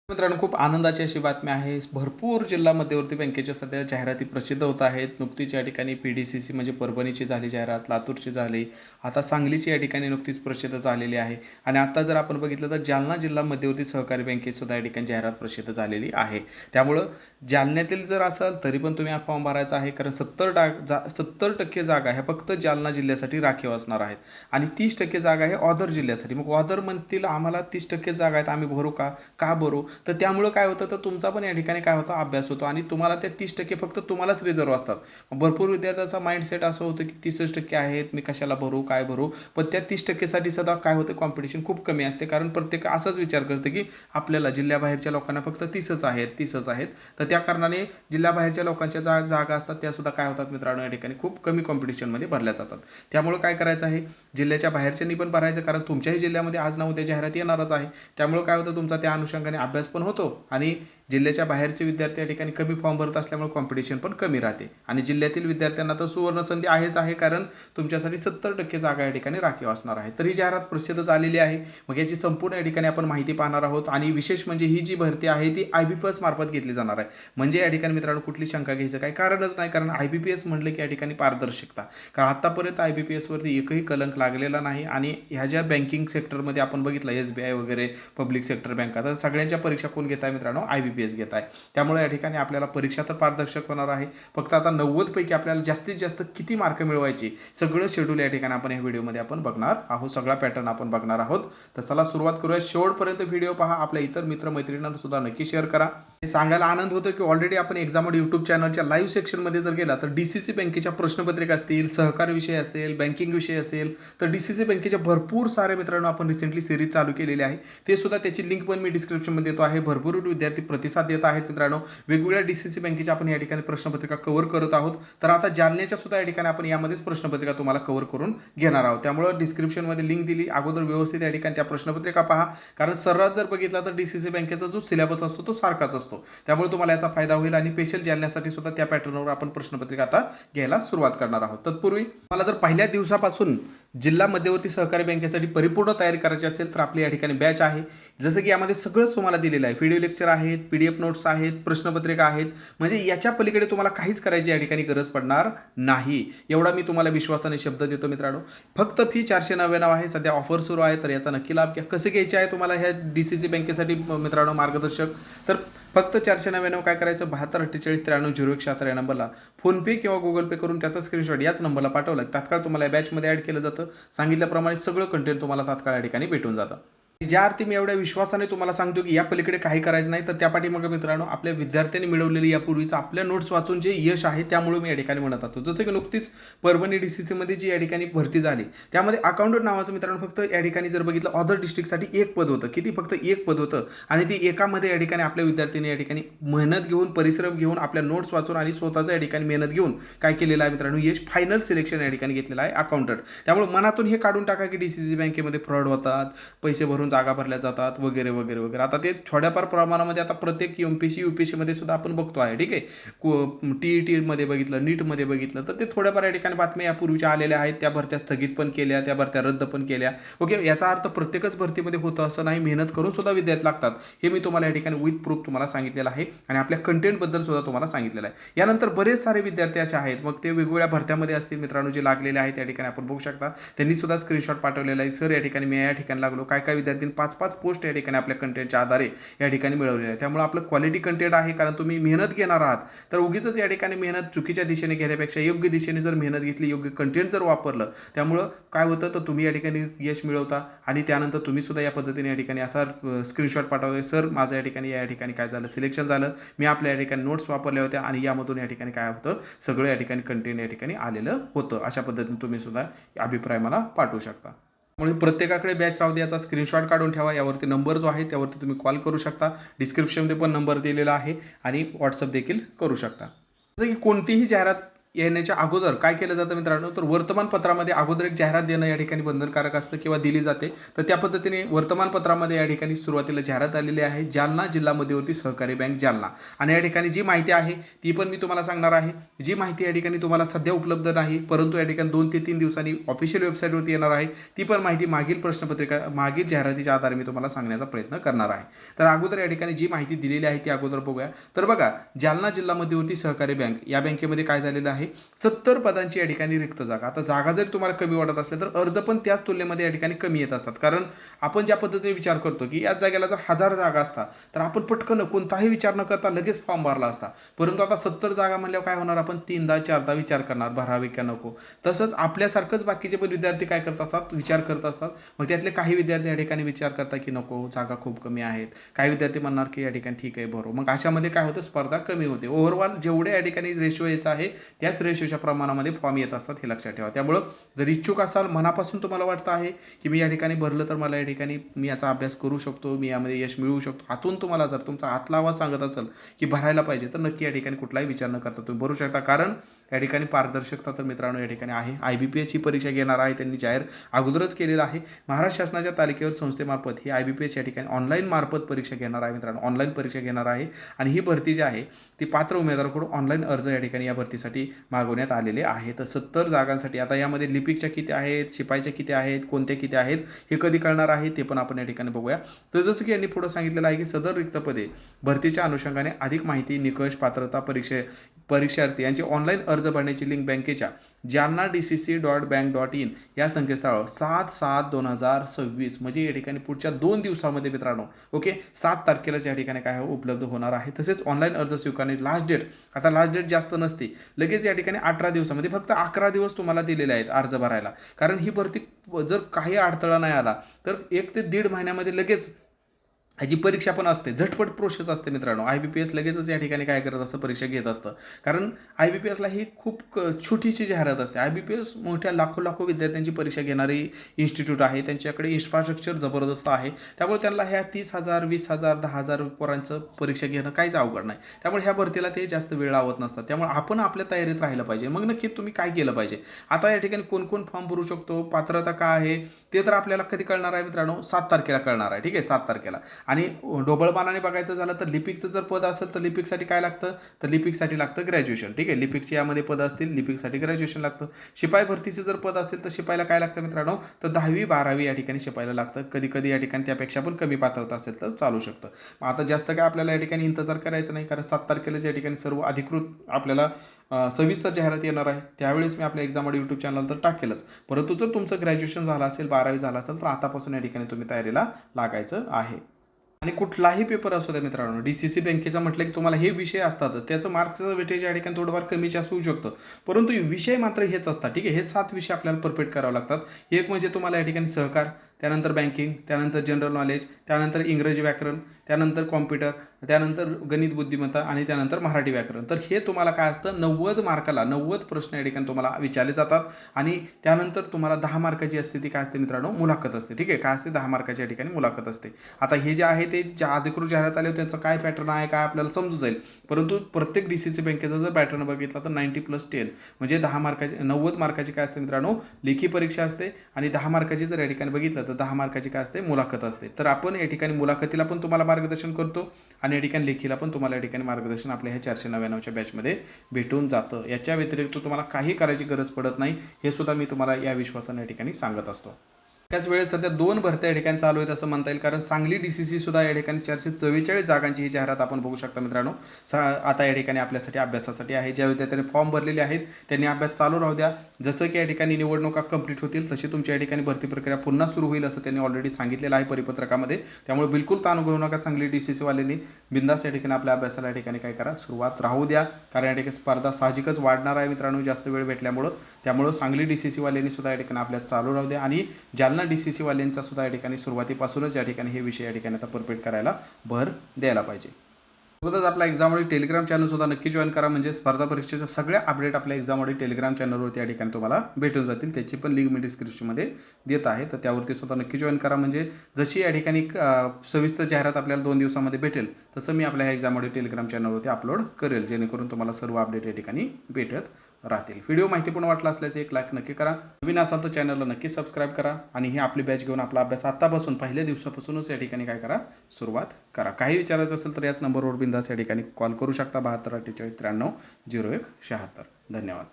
मित्रांनो, खूप आनंदाची अशी बातमी आहे. भरपूर जिल्हा मध्यवर्ती बँकेच्या सध्या जाहिराती प्रसिद्ध होत आहेत. नुकतीच या ठिकाणी पी-डी-सी-सी म्हणजे परभणीची झाली जाहिरात, लातूरची झाली, आता सांगलीची या ठिकाणी नुकतीच प्रसिद्ध झालेली आहे. आणि आता जर आपण बघितलं तर जालना जिल्हा मध्यवर्ती सहकारी बँकेत सुद्धा या ठिकाणी जाहिरात प्रसिद्ध झालेली आहे. त्यामुळं जालन्यातील जर असाल तरी पण तुम्ही हा फॉर्म भरायचा आहे, कारण 70% जागा ह्या फक्त जालना जिल्ह्यासाठी राखीव असणार आहेत आणि 30% जागा आहे ऑदर जिल्ह्यासाठी. मग ऑदर म्हणतील आम्हाला 30% जागा आहेत, आम्ही भरू का? का भरू? तर त्यामुळं काय होतं, तर तुमचा पण या ठिकाणी काय होतं, अभ्यास होतो आणि तुम्हाला त्या 30% फक्त तुम्हालाच रिझर्व असतात. भरपूर विद्यार्थ्याचा माइंडसेट असं होतं की 30% आहेत, मी कशाला भरू, काय भरू? पण त्या 30% साठी सुद्धा काय होतं, कॉम्पिटिशन खूप कमी असते, कारण प्रत्येक असाच विचार करते की आपल्याला जिल्ह्याबाहेरच्या लोकांना फक्त 30च आहेत. तर त्या कारणाने जिल्ह्याबाहेरच्या लोकांच्या जागा असतात त्या सुद्धा काय होतात मित्रांनो, या ठिकाणी खूप कमी कॉम्पिटिशनमध्ये भरल्या जातात. त्यामुळं काय करायचं आहे, जिल्ह्याच्या बाहेरच्यांनी पण भरायचं, कारण तुमच्याही जिल्ह्यामध्ये आज ना उद्या जाहिरात येणारच आहे. त्यामुळे काय होतं, तुमचा त्या अनुषंगाने अभ्यास पण होतो आणि जिल्ह्याच्या बाहेरचे विद्यार्थी या ठिकाणी कमी फॉर्म भरत असल्यामुळे कॉम्पिटिशन पण कमी राहते आणि जिल्ह्यातील विद्यार्थ्यांना तर सुवर्ण संधी आहेच आहे, कारण तुमच्यासाठी 70% जागा या ठिकाणी राखीव असणार आहे. तर ही जाहिरात प्रसिद्ध झालेली आहे. मग याची संपूर्ण या ठिकाणी आपण माहिती पाहणार आहोत आणि विशेष म्हणजे ही जी भरती आहे ती IBPS मार्फत घेतली जाणार आहे. म्हणजे या ठिकाणी मित्रांनो कुठली शंका घ्यायचं काही कारणच नाही, कारण IBPS म्हटलं की या ठिकाणी पारदर्शकता, कारण आतापर्यंत IBPS वरती एकही कलंक लागलेला नाही आणि ह्या ज्या बँकिंग सेक्टरमध्ये आपण बघितलं SBI वगैरे पब्लिक सेक्टर बँका, तर सगळ्यांच्या परीक्षा कोण घेत आहे मित्रांनो, IBPS घेत आहे. त्यामुळे या ठिकाणी आपल्याला परीक्षा तर पारदर्शक होणार आहे. फक्त आता 90 पैकी आपल्याला जास्तीत जास्त किती मार्क मिळवायचे सगळं शेड्यूल या ठिकाणी आपण या व्हिडिओमध्ये आपण बघणार आहोत, सगळा पॅटर्न आपण बघणार आहोत. तर चला सुरुवात करूया. शेवटपर्यंत व्हिडिओ पहा, आपल्या इतर मित्र मैत्रिणींना सुद्धा नक्की शेअर करा. हे सांगायला आनंद होतो की ऑलरेडी आपण एक्झाम यूट्यूब चॅनलच्या लाईव्ह सेक्शनमध्ये जर गेला तर DCC बँकेच्या प्रश्नपत्रिका असतील, सहकार विषय असेल, बँकिंग विषय असेल, तर DCC बँकेच्या भरपूर सारे मित्रांनो आपण रिसेंटली सिरीज चालू केलेली आहे. ते सुद्धा त्याची लिंक पण मी डिस्क्रिप्शनमध्ये देतो आहे. भरपूर विद्यार्थी प्रतिसाद देत आहेत मित्रांनो. वेगवेगळ्या DCC बँकेच्या आपण या ठिकाणी प्रश्नपत्रिका कव्हर करत आहोत. तर आता जालन्याच्या सुद्धा या ठिकाणी आपण यामध्येच प्रश्नपत्रिका तुम्हाला कव्हर करून घेणार आहोत. त्यामुळे डिस्क्रिप्शनमध्ये लिंक दिली, अगोदर व्यवस्थित या ठिकाणी त्या प्रश्नपत्रिका पहा, कारण सर्रास जर बघितला तर DCC बँकेचा जो सिलेबस असतो तो सारखाच असतो. त्यामुळे तुम्हाला याचा फायदा होईल आणि स्पेशल जालन्यासाठी सुद्धा त्या पॅटर्नवर आपण प्रश्नपत्रिका आता घ्यायला सुरुवात करणार आहोत. तत्पूर्वी मला जर पहिल्या दिवसापासून जिल्हा मध्यवर्ती सहकारी बँकेसाठी परिपूर्ण तयारी करायची असेल तर आपली या ठिकाणी बॅच आहे. जसं की यामध्ये सगळंच तुम्हाला दिलेलं आहे. व्हिडिओ लेक्चर आहेत, PDF नोट्स आहेत, प्रश्नपत्रिका आहेत. म्हणजे याच्या पलीकडे तुम्हाला काहीच करायची या ठिकाणी गरज पडणार नाही, एवढा मी तुम्हाला विश्वासाने शब्द देतो मित्रांनो. फक्त फी 499 आहे. सध्या ऑफर सुरू आहे, तर याचा नक्की लाभ घ्या. कसे घ्यायचे आहे तुम्हाला ह्या DCC बँकेसाठी मित्रांनो मार्गदर्शक, तर फक्त 499 काय करायचं, 72 48 93 0176 या नंबरला फोनपे किंवा गुगल पे करून त्याचा स्क्रीनशॉट याच नंबरला पाठवला, तात्काळ तुम्हाला या बॅचमध्ये ॲड केलं जातं. सांगितल्याप्रमाणे सगळं कंटेंट तुम्हाला तात्काळ या ठिकाणी भेटून जातं. ज्या अर्थी मी एवढ्या विश्वासाने तुम्हाला सांगतो की या पलीकडे काही करायचं नाही, तर त्या पाठीमागे मित्रांनो आपल्या विद्यार्थ्यांनी मिळवलेली यापूर्वीचं आपल्या नोट्स वाचून जे यश आहे त्यामुळे मी या ठिकाणी म्हणत होतो. जसं की नुकतीच परभणी DCC मध्ये जी या ठिकाणी भरती झाली, त्यामध्ये अकाउंटंट नावाचं मित्रांनो फक्त या ठिकाणी जर बघितलं अदर डिस्ट्रिक्टसाठी एक पद होतं. किती? फक्त एक पद होतं आणि ती एकामध्ये या ठिकाणी आपल्या विद्यार्थ्यांनी या ठिकाणी मेहनत घेऊन, परिश्रम घेऊन, आपल्या नोट्स वाचून आणि स्वतःचं या ठिकाणी मेहनत घेऊन काय केलेलं आहे मित्रांनो, यश फायनल सिलेक्शन या ठिकाणी घेतलेलं आहे अकाउंटंट. त्यामुळे मनातून हे काढून टाका की DCC बँकेमध्ये फ्रॉड होतात, पैसे भरून जागा भरल्या जातात वगैरे वगैरे वगैरे. आता ते थोड्याफार प्रमाणामध्ये आता प्रत्येक MPSC UPSC मध्ये सुद्धा आपण बघतो आहे. ठीक आहे, TET मध्ये बघितलं, नीट मध्ये बघितलं, तर ते थोड्याफार या ठिकाणी बातम्या यापूर्वीच्या आलेल्या आहेत. त्या भरत्या स्थगित पण केल्या, त्या भरत्या रद्द पण केल्या. ओके, याचा अर्थ प्रत्येकच भरतीमध्ये होतं असं नाही, मेहनत करून सुद्धा विद्यार्थी लागतात. हे मी तुम्हाला या ठिकाणी विथ प्रूफ तुम्हाला सांगितलेलं आहे आणि आपल्या कंटेंटबद्दल सुद्धा तुम्हाला सांगितलेलं आहे. यानंतर बरेच सारे विद्यार्थी असे आहेत, मग ते वेगवेगळ्या भरत्यामध्ये असतील मित्रांनो, जे लागलेले आहेत या ठिकाणी आपण बघू शकता. त्यांनी सुद्धा स्क्रीनशॉट पाठवलेला आहे. सर या ठिकाणी मी या ठिकाणी लागलो. काय काय विद्यार्थ्यांनी 5-5 पोस्ट या ठिकाणी आपल्या कंटेंटच्या आधारे या ठिकाणी मिळवलेलं आहे. त्यामुळे आपलं क्वालिटी कंटेंट आहे, कारण तुम्ही मेहनत घेणार आहात. तर उगीच या ठिकाणी मेहनत चुकीच्या दिशेने घेण्यापेक्षा योग्य दिशेने जर मेहनत घेतली, योग्य कंटेंट जर वापरलं, त्यामुळं काय होतं, तर तुम्ही या ठिकाणी यश मिळवता आणि त्यानंतर तुम्ही सुद्धा या पद्धतीने या ठिकाणी असा स्क्रीनशॉट पाठवताय, सर माझं या ठिकाणी काय झालं, सिलेक्शन झालं, मी आपल्या या ठिकाणी नोट्स वापरल्या होत्या आणि यामधून या ठिकाणी काय होतं, सगळं या ठिकाणी कंटेंट या ठिकाणी आलेलं होतं. अशा पद्धतीने तुम्ही सुद्धा अभिप्राय मला पाठवू शकता. त्यामुळे प्रत्येकाकडे बॅच राहू दे, याचा स्क्रीनशॉट काढून ठेवा. यावरती नंबर जो आहे त्यावरती तुम्ही कॉल करू शकता. डिस्क्रिप्शनमध्ये पण नंबर दिलेला आहे आणि व्हॉट्सअप देखील करू शकता. जसं की कोणतीही जाहिरात येण्याच्या अगोदर काय केलं जातं मित्रांनो, तर वर्तमानपत्रामध्ये अगोदर एक जाहिरात देणं या ठिकाणी बंधनकारक असतं किंवा दिली जाते. तर त्या पद्धतीने वर्तमानपत्रामध्ये या ठिकाणी सुरुवातीला जाहिरात आलेली आहे, जालना जिल्हा मध्यवर्ती सहकारी बँक जालना. आणि या ठिकाणी जी माहिती आहे ती पण मी तुम्हाला सांगणार आहे. जी माहिती या ठिकाणी तुम्हाला सध्या उपलब्ध नाही, परंतु या ठिकाणी 2 ते 3 दिवसांनी ऑफिशियल वेबसाईटवरती येणार आहे. ती पण माहिती मागील प्रश्नपत्रिका मागील जाहिरातीच्या आधारे मी तुम्हाला सांगण्याचा प्रयत्न करणार आहे. तर अगोदर या ठिकाणी जी माहिती दिलेली आहे ती अगोदर बघूया. तर बघा, जालना जिल्हा मध्यवर्ती सहकारी बँक या बँकेमध्ये काय झालेलं आहे, 70 पदांची या ठिकाणी रिक्त जागा. आता जागा जर तुम्हाला कमी वाटत असल्या तर अर्ज पण त्याच तुलनेमध्ये या ठिकाणी कमी येत असतात. कारण आपण ज्या पद्धतीने विचार करतो की याच जागेला जर 1000 जागा असतात तर आपण पटकन कोणताही विचार न करता लगेच फॉर्म भरला असता. परंतु आता 70 जागा म्हणल्यावर काय होणार, आपण 3दा 4दा विचार करणार भरावे का नको. तसंच आपल्यासारखंच बाकीचे पण विद्यार्थी काय करत असतात, विचार करत असतात. मग त्यातले काही विद्यार्थी या ठिकाणी विचार करतात की नको, जागा खूप कमी आहेत. काही विद्यार्थी म्हणणार की या ठिकाणी ठीक आहे भरू. मग अशामध्ये काय होतं, स्पर्धा कमी होते. ओव्हरऑल जेवढे या ठिकाणी रेशो यायचा आहे त्याच रेशोच्या प्रमाणामध्ये फॉर्म येत असतात, हे लक्षात ठेवा. त्यामुळं जर इच्छुक असाल, मनापासून तुम्हाला वाटतं आहे की मी या ठिकाणी भरलं तर मला या ठिकाणी मी याचा अभ्यास करू शकतो, मी यामध्ये यश मिळवू शकतो, हातून तुम्हाला जर तुमचा आतला आवाज सांगत असेल की भरायला पाहिजे, तर नक्की या ठिकाणी कुठलाही विचार न करता तुम्ही भरू शकता. कारण या ठिकाणी पारदर्शकता तर मित्रांनो या ठिकाणी आहे. IBPS ही परीक्षा घेणार आहे, त्यांनी जाहीर अगोदरच केलेलं आहे. महाराष्ट्र शासनाच्या तालिकेवर संस्थेमार्फत ही IBPS या ठिकाणी ऑनलाईन मार्फत परीक्षा घेणार आहे मित्रांनो, ऑनलाईन परीक्षा घेणार आहे. आणि ही भरती जी आहे ती पात्र उमेदवाराकडून ऑनलाईन अर्ज या ठिकाणी या भरतीसाठी मागवण्यात आलेले आहे. तर 70 जागांसाठी आता यामध्ये लिपिकच्या किती आहेत, शिपाईच्या किती आहेत, कोणत्या किती आहेत, हे कधी कळणार आहे ते पण आपण या ठिकाणी बघूया. तर जसं की यांनी पुढे सांगितलेलं आहे की सदर रिक्त पदे भरतीच्या अनुषंगाने अधिक माहिती, निकष, पात्रता, परीक्षार्थी यांची ऑनलाईन अर्ज भरण्याची लिंक बँकेच्या jalna.dcc.bank.in या संकेतस्थळावर 7/7/2026 म्हणजे या ठिकाणी पुढच्या 2 दिवसामध्ये मित्रांनो, ओके, 7 तारखेलाच या ठिकाणी काय उपलब्ध होणार आहे. तसेच ऑनलाईन अर्ज स्वीकारण्याची लास्ट डेट, आता लास्ट डेट जास्त नसते, लगेच या ठिकाणी 18 दिवसामध्ये फक्त 11 दिवस तुम्हाला दिलेले आहेत अर्ज भरायला. कारण ही भरती जर काही अडथळा नाही आला तर 1 ते 1.5 महिन्यामध्ये लगेच ह्याची परीक्षा पण असते, झटपट प्रोसेस असते मित्रांनो. IBPS लगेचच या ठिकाणी काय करत असतं, परीक्षा घेत असतं. कारण IBPSला ही खूप छोटीशी जाहिरात असते. IBPS मोठ्या लाखो विद्यार्थ्यांची परीक्षा घेणारी इन्स्टिट्यूट आहे, त्यांच्याकडे इन्फ्रास्ट्रक्चर जबरदस्त आहे. त्यामुळे त्यांना ह्या 30,000 20,000 10,000 पोरांचं परीक्षा घेणं काहीच अवघड नाही. त्यामुळे ह्या भरतीला ते जास्त वेळ लावत नसतात. त्यामुळे आपण आपल्या तयारीत राहिलं पाहिजे. मग नक्की तुम्ही काय केलं पाहिजे. आता या ठिकाणी कोण कोण फॉर्म भरू शकतो, पात्रता काय आहे ते तर आपल्याला कधी कळणार आहे मित्रांनो, 7 तारखेला कळणार आहे. ठीक आहे, 7 तारखेला. आणि ढोबळमानाने बघायचं झालं तर लिपिकचं जर पद असेल तर लिपिकसाठी काय लागतं, तर लिपिकसाठी लागतं ग्रॅज्युएशन. ठीक आहे, लिपिकची यामध्ये पद असतील, लिपिकसाठी ग्रॅज्युएशन लागतं. शिपाई भरतीचं जर पद असेल तर शिपाईला काय लागतं मित्रांनो, तर 10वी 12वी या ठिकाणी शिपाईला लागतं. कधी कधी या ठिकाणी त्यापेक्षा पण कमी पात्रता असेल तर चालू शकतं. मग आता जास्त काय आपल्याला या ठिकाणी इंतजार करायचं नाही, कारण 7 तारखेलाच या ठिकाणी सर्व अधिकृत आपल्याला सविस्तर जाहिरात येणार आहे. त्यावेळेस मी आपल्या एक्झाम यूट्यूब चॅनल तर टाकेलच. परंतु जर तुमचं ग्रॅज्युएशन झालं असेल, 12वी झालं असेल, तर आतापासून या ठिकाणी तुम्ही तयारीला लागायचं आहे. आणि कुठलाही पेपर असू द्या मित्रांनो, DCC बँकेचा म्हटलं की तुम्हाला हे विषय असतातच, त्याचं मार्क्सचं वेटेज या ठिकाणी थोडंफार कमी जास्त होऊ शकतं, परंतु विषय मात्र हेच असतात. ठीक आहे, हे 7 विषय आपल्याला परफेक्ट करावे लागतात. एक म्हणजे तुम्हाला या ठिकाणी सहकार, त्यानंतर बँकिंग, त्यानंतर जनरल नॉलेज, त्यानंतर इंग्रजी व्याकरण, त्यानंतर कॉम्प्युटर, त्यानंतर गणित बुद्धिमत्ता आणि त्यानंतर मराठी व्याकरण. तर हे तुम्हाला काय असतं, 90 मार्काला 90 प्रश्न या ठिकाणी तुम्हाला विचारले जातात. आणि त्यानंतर तुम्हाला 10 मार्काची असते ती काय असते मित्रांनो, मुलाखत असते. ठीक आहे, काय असते, 10 मार्काची या ठिकाणी मुलाखत असते. आता हे जे आहे ते ज्या अधिकृत जाहिरात आले त्यांचं काय पॅटर्न आहे काय आपल्याला समजून जाईल. परंतु प्रत्येक DCC बँकेचा जर पॅटर्न बघितला तर 90+10 म्हणजे 10 मार्काची 90 मार्काची काय असते मित्रांनो, लेखी परीक्षा असते. आणि 10 मार्काची जर या ठिकाणी बघितलं तर 10 मार्काची काय असते, मुलाखत असते. तर आपण या ठिकाणी मुलाखतीला पण तुम्हाला मार्गदर्शन करतो आणि या ठिकाणी लेखीला पण तुम्हाला या ठिकाणी मार्गदर्शन आपल्या ह्या 499च्या बॅचमध्ये भेटून जातं. याच्या व्यतिरिक्त तुम्हाला काही करायची गरज पडत नाही, हे सुद्धा मी तुम्हाला या विश्वासाने या ठिकाणी सांगत असतो. त्याच वेळेस सध्या 2 भरत्या या ठिकाणी चालू आहेत असं म्हणता येईल, कारण सांगली DCC सुद्धा या ठिकाणी 444 जागांची ही जाहिरात आपण बघू शकता मित्रांनो. आता या ठिकाणी आपल्यासाठी अभ्यासासाठी आहे. ज्या विद्यार्थ्यांनी फॉर्म भरलेले आहेत त्यांनी अभ्यास चालू राहू द्या. जसं की या ठिकाणी निवडणुका कंप्लीट होतील तशी तुमच्या या ठिकाणी भरती प्रक्रिया पुन्हा सुरू होईल असं त्यांनी ऑलरेडी सांगितलेलं आहे परिपत्रकामध्ये. त्यामुळे बिलकुल ताण घेऊ नका. सांगली DCC वाल्यांनी बिंदास या ठिकाणी आपल्या अभ्यासाला या ठिकाणी काय करा, सुरुवात राहू द्या. कारण या ठिकाणी स्पर्धा साहजिकच वाढणार आहे मित्रांनो जास्त वेळ भेटल्यामुळं. त्यामुळं सांगली DCC वाल्यांनी सुद्धा या ठिकाणी अभ्यास चालू राहू द्या. आणि जालना DCC वाल्यांचा सुद्धा या ठिकाणी सुरुवातीपासूनच या ठिकाणी हे विषय या ठिकाणी आता परफेक्ट करायला भर द्यायला पाहिजे. सोबतच आपला एक्झामवरील टेलिग्राम चॅनल सुद्धा नक्की जॉईन करा, म्हणजे स्पर्धा परीक्षेच्या सगळ्या अपडेट आपल्या एक्झामवरील टेलिग्राम चॅनलवरती या ठिकाणी तुम्हाला भेटून जातील. त्याची पण लिंक मी डिस्क्रिप्शनमध्ये देत आहे, तर त्यावरती सुद्धा नक्की जॉईन करा. म्हणजे जशी या ठिकाणी सविस्तर जाहिरात आपल्याला 2 दिवसामध्ये भेटेल तसं मी आपल्या ह्या एक्झामवरील टेलिग्राम चॅनलवरती अपलोड करेल, जेणेकरून तुम्हाला सर्व अपडेट या ठिकाणी भेटत राहतील. व्हिडिओ माहितीपूर्ण वाटला असल्यास एक लाईक नक्की करा. नवीन असाल तर चॅनलला नक्की सबस्क्राईब करा आणि ही आपली बॅच घेऊन आपला अभ्यास आत्तापासून पहिल्या दिवसापासूनच या ठिकाणी काय करा, सुरुवात करा. काही विचारायचं असेल तर याच नंबरवर बिंदास या ठिकाणी कॉल करू शकता. 72 48 93 01 76. धन्यवाद.